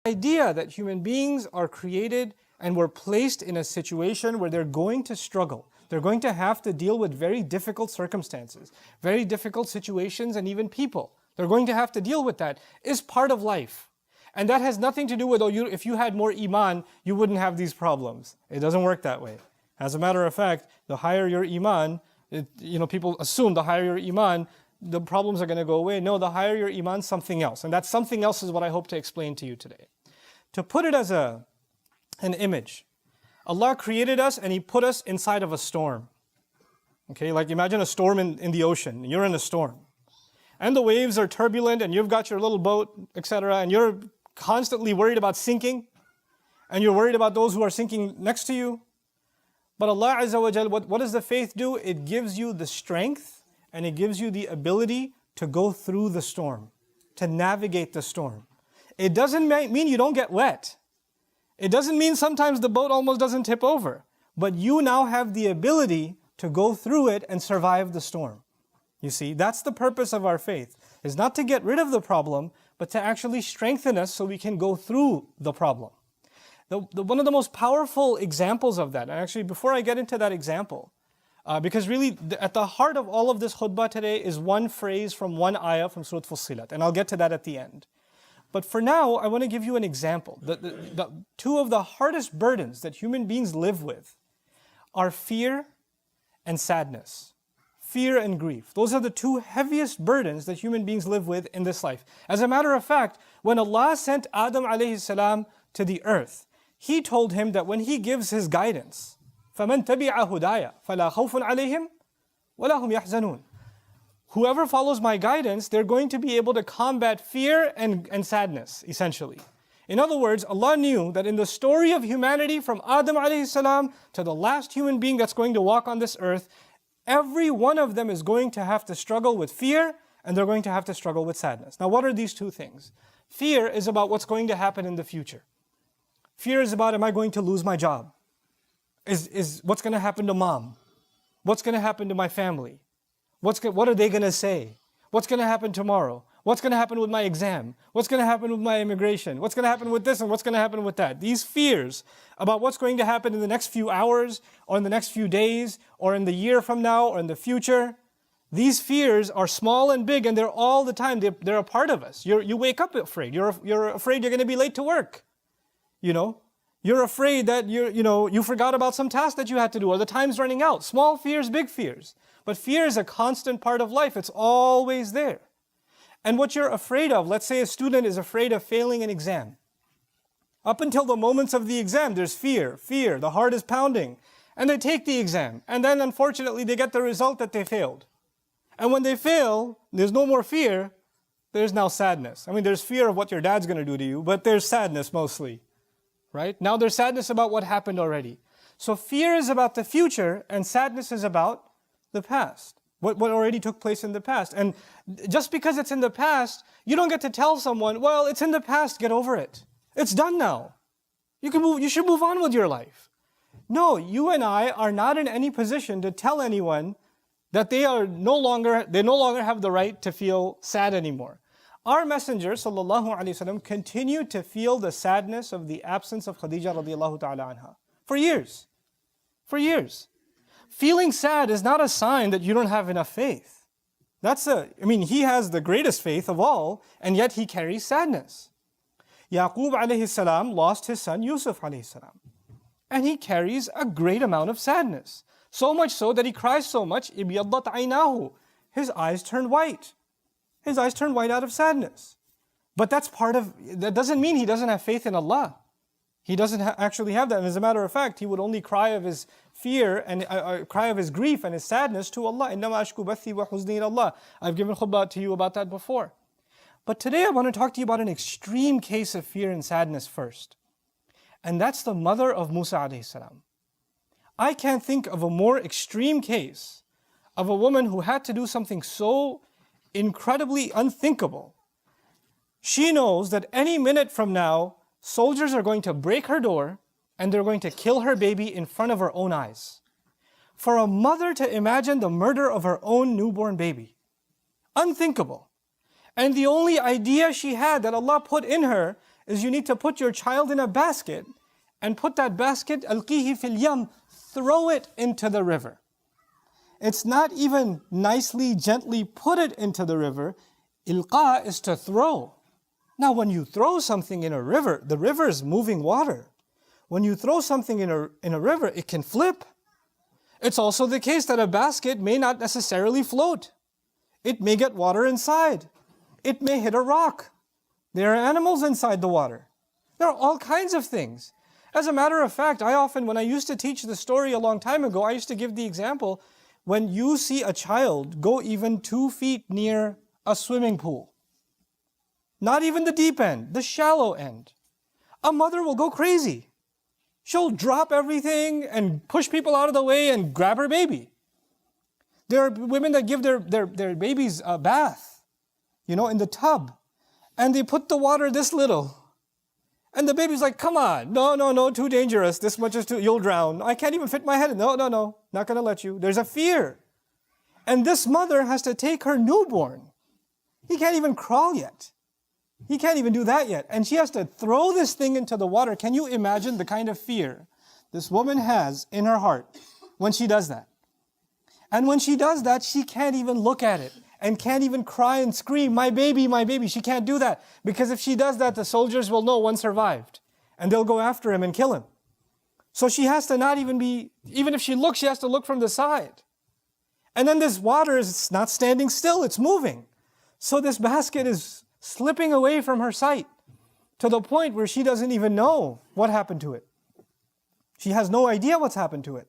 idea that human beings are created and were placed in a situation where they're going to struggle. They're going to have to deal with very difficult circumstances, very difficult situations, and even people. They're going to have to deal with that, is part of life. And that has nothing to do with, if you had more iman, you wouldn't have these problems. It doesn't work that way. As a matter of fact, the higher your iman, people assume the higher your iman, the problems are going to go away. No, the higher your iman, something else. And that something else is what I hope to explain to you today. To put it as an image, Allah created us and He put us inside of a storm. Okay, like imagine a storm in the ocean. You're in a storm. And the waves are turbulent and you've got your little boat, etc. And you're constantly worried about sinking. And you're worried about those who are sinking next to you. But Allah Azza wa Jal, what does the faith do? It gives you the strength and it gives you the ability to go through the storm, to navigate the storm. It doesn't mean you don't get wet. It doesn't mean sometimes the boat almost doesn't tip over. But you now have the ability to go through it and survive the storm. You see, that's the purpose of our faith, is not to get rid of the problem, but to actually strengthen us so we can go through the problem. One of the most powerful examples of that, and actually before I get into that example, because really at the heart of all of this khutbah today is one phrase from one ayah from Surah Fussilat, and I'll get to that at the end. But for now, I want to give you an example. The two of the hardest burdens that human beings live with are fear and sadness. Fear and grief. Those are the two heaviest burdens that human beings live with in this life. As a matter of fact, when Allah sent Adam alayhi salam to the earth, He told him that when He gives His guidance, فَمَنْ تَبِعَ هُدَايَ فَلَا خَوْفٌ عَلَيْهِمْ وَلَا هُمْ يَحْزَنُونَ. Whoever follows my guidance, they're going to be able to combat fear and sadness, essentially. In other words, Allah knew that in the story of humanity from Adam alayhi salam to the last human being that's going to walk on this earth, every one of them is going to have to struggle with fear and they're going to have to struggle with sadness. Now what are these two things? Fear is about what's going to happen in the future. Fear is about, am I going to lose my job? Is what's going to happen to mom? What's going to happen to my family? What are they going to say? What's going to happen tomorrow? What's going to happen with my exam? What's going to happen with my immigration? What's going to happen with this and what's going to happen with that? These fears about what's going to happen in the next few hours or in the next few days or in the year from now or in the future, these fears are small and big and they're all the time. They're a part of us. You wake up afraid. You're afraid you're going to be late to work. You're afraid that you forgot about some task that you had to do or the time's running out. Small fears, big fears. But fear is a constant part of life. It's always there. And what you're afraid of, let's say a student is afraid of failing an exam. Up until the moments of the exam, there's fear, the heart is pounding. And they take the exam. And then unfortunately, they get the result that they failed. And when they fail, there's no more fear, there's now sadness. I mean, there's fear of what your dad's going to do to you, but there's sadness mostly. Right? Now there's sadness about what happened already. So fear is about the future and sadness is about the past. What already took place in the past. And just because it's in the past, you don't get to tell someone, well, it's in the past, get over it. It's done now. You should move on with your life. No, you and I are not in any position to tell anyone that they no longer have the right to feel sad anymore. Our Messenger sallallahu alaihi wasallam continued to feel the sadness of the absence of Khadija radiallahu ta'ala anha for years. For years. Feeling sad is not a sign that you don't have enough faith. He has the greatest faith of all, and yet he carries sadness. Yaqub alayhi salam lost his son Yusuf alayhi salam. And he carries a great amount of sadness. So much so that he cries so much, ibiyaddat aynahu. His eyes turned white. His eyes turned white out of sadness. But that doesn't mean he doesn't have faith in Allah. He doesn't actually have that. And as a matter of fact, he would only cry of his fear and cry of his grief and his sadness to Allah. إِنَّمَا أَشْكُو بَثِّي وَحُزْنِي إِلَى اللَّهِ. I've given khutbah to you about that before. But today I want to talk to you about an extreme case of fear and sadness first. And that's the mother of Musa alayhi salam. I can't think of a more extreme case of a woman who had to do something so incredibly unthinkable. She knows that any minute from now, soldiers are going to break her door and they're going to kill her baby in front of her own eyes. For a mother to imagine the murder of her own newborn baby, unthinkable. And the only idea she had that Allah put in her is you need to put your child in a basket and put that basket, alqihi fil yam, throw it into the river. It's not even nicely, gently put it into the river. Ilqa is to throw. Now when you throw something in a river, the river is moving water. When you throw something in a river, it can flip. It's also the case that a basket may not necessarily float. It may get water inside. It may hit a rock. There are animals inside the water. There are all kinds of things. As a matter of fact, when I used to teach the story a long time ago, I used to give the example, when you see a child go even 2 feet near a swimming pool, not even the deep end, the shallow end, a mother will go crazy. She'll drop everything and push people out of the way and grab her baby. There are women that give their babies a bath, in the tub, and they put the water this little. And the baby's like, come on, no, too dangerous. This much is you'll drown. I can't even fit my head in. No, not gonna let you. There's a fear. And this mother has to take her newborn. He can't even crawl yet. He can't even do that yet. And she has to throw this thing into the water. Can you imagine the kind of fear this woman has in her heart when she does that? And when she does that, she can't even look at it and can't even cry and scream, my baby, my baby. She can't do that, because if she does that, the soldiers will know one survived and they'll go after him and kill him. So she has to not even if she looks, she has to look from the side. And then this water is not standing still, it's moving. So this basket is slipping away from her sight to the point where she doesn't even know what happened to it. She has no idea what's happened to it.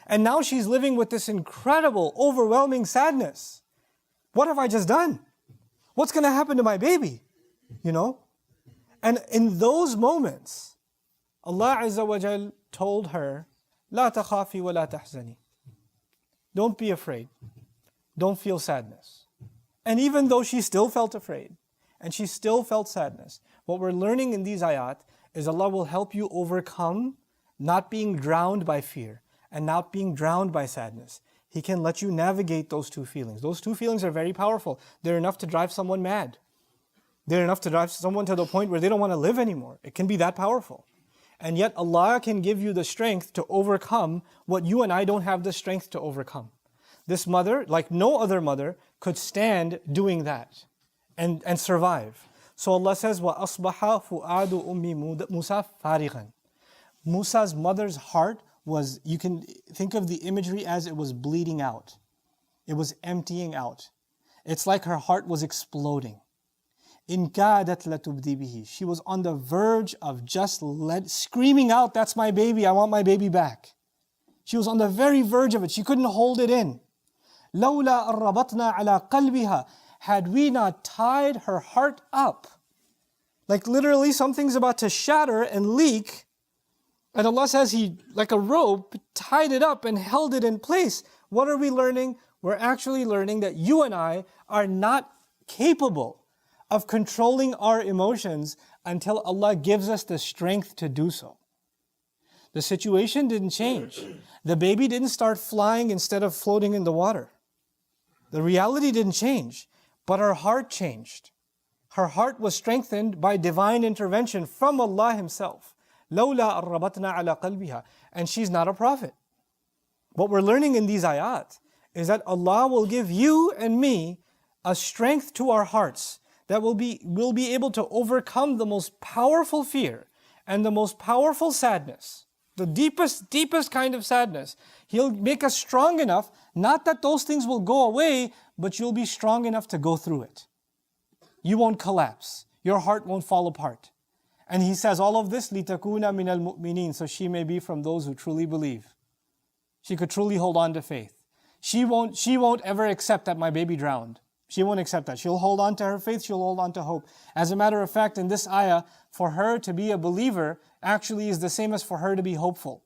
And now she's living with this incredible, overwhelming sadness. What have I just done? What's going to happen to my baby? And in those moments, Allah Azza wa Jal told her, لا تخافي ولا تحزني. Don't be afraid. Don't feel sadness. And even though she still felt afraid, and she still felt sadness, what we're learning in these ayat is Allah will help you overcome not being drowned by fear and not being drowned by sadness. He can let you navigate those two feelings. Those two feelings are very powerful. They're enough to drive someone mad. They're enough to drive someone to the point where they don't want to live anymore. It can be that powerful. And yet Allah can give you the strength to overcome what you and I don't have the strength to overcome. This mother, like no other mother, could stand doing that and survive. So Allah says, وَأَصْبَحَ فُؤَادُ أُمِّ مُوسَى فَارِغًا. Musa's mother's heart was, you can think of the imagery as it was bleeding out. It was emptying out. It's like her heart was exploding. إِن كَادَتْ لَتُبْدِي بِهِ. She was on the verge of just screaming out, that's my baby, I want my baby back. She was on the very verge of it. She couldn't hold it in. لَوْلَا أَرَّبَطْنَا عَلَىٰ قَلْبِهَا. Had we not tied her heart up, like literally something's about to shatter and leak, and Allah says He, like a rope, tied it up and held it in place. What are we learning? We're actually learning that you and I are not capable of controlling our emotions until Allah gives us the strength to do so. The situation didn't change. The baby didn't start flying instead of floating in the water. The reality didn't change, but her heart changed. Her heart was strengthened by divine intervention from Allah Himself. لَوْلَا أَرَّبَطْنَا عَلَىٰ قَلْبِهَا. And she's not a prophet. What we're learning in these ayat is that Allah will give you and me a strength to our hearts that we'll be able to overcome the most powerful fear and the most powerful sadness, the deepest kind of sadness. He'll make us strong enough, not that those things will go away, but you'll be strong enough to go through it. You won't collapse. Your heart won't fall apart. And He says all of this, لِتَكُونَ مِنَ الْمُؤْمِنِينَ, so she may be from those who truly believe. She could truly hold on to faith. She won't ever accept that my baby drowned. She won't accept that. She'll hold on to her faith, she'll hold on to hope. As a matter of fact, in this ayah, for her to be a believer actually is the same as for her to be hopeful.